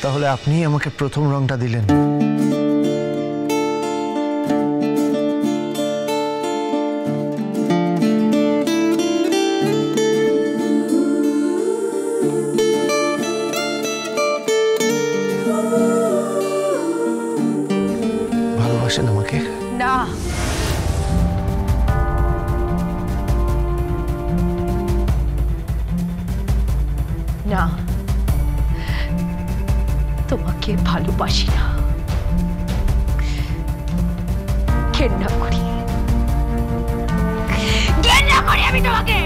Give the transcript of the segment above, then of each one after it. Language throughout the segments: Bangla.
তাহলে আপনিই আমাকে প্রথম রংটা দিলেন। ভালোবাসেন আমাকে? না, না, তোমাকে ভালোবাসি না, ঘেন্না করি, ঘেন্না করি আমি তোমাকে।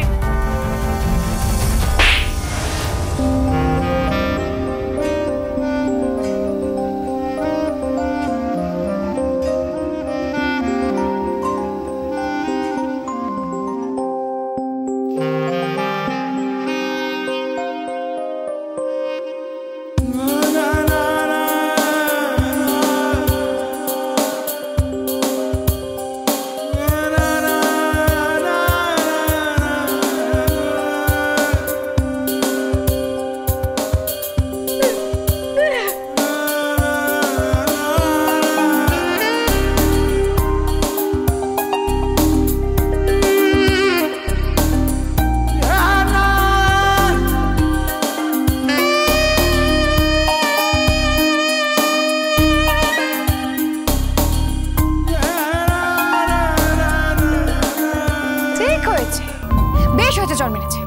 বেশ হয়েছে, জ্বর মেরেছে।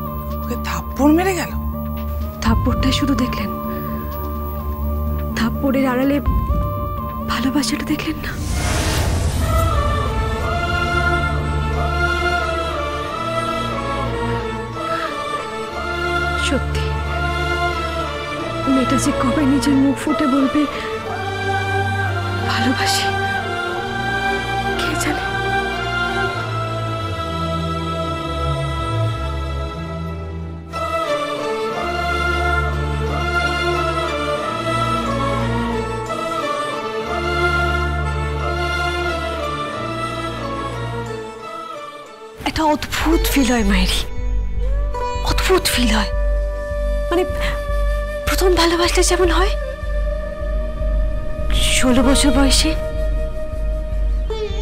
ওকে থাপ্পড় মেরে গেল। থাপ্পড়টা শুধু দেখলেন, থাপ্পড়ের আড়ালে ভালোবাসাটা দেখলেন না? সত্যি মেয়েটা যে কবে নিজের মুখ ফুটে বলবে ভালোবাসি, কে জানে। একটা অদ্ভুত ফিল হয় মায়েরি, অদ্ভুত ফিল হয়। মানে প্রথম ভালোবাসলে যেমন হয় 16 বছর বয়সে,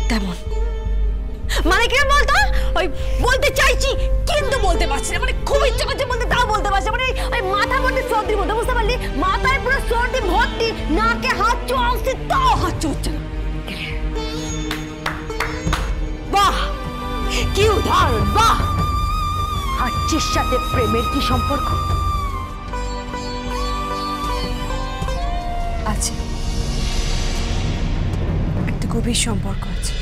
তেমন। মানে কিরম বলতো? ওই বলতে চাইছি কিন্তু বলতে পারছি না, মানে খুব ইচ্ছা করছে বলতে, তাও বলতে পারছি না। মানে ওই মাথা ভর্তি সর্দির মধ্যে, বুঝতে পারলি? মাথায় পুরো সর্দি ভর্তি, নাকে হাত চলছে, তাও হাত চলছে না। বাহ, কি উদাহরণ! বাহ, হাঁচির সাথে প্রেমের কি সম্পর্ক আছে? একটা গভীর সম্পর্ক আছে।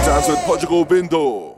Dance with Portugal Bindo.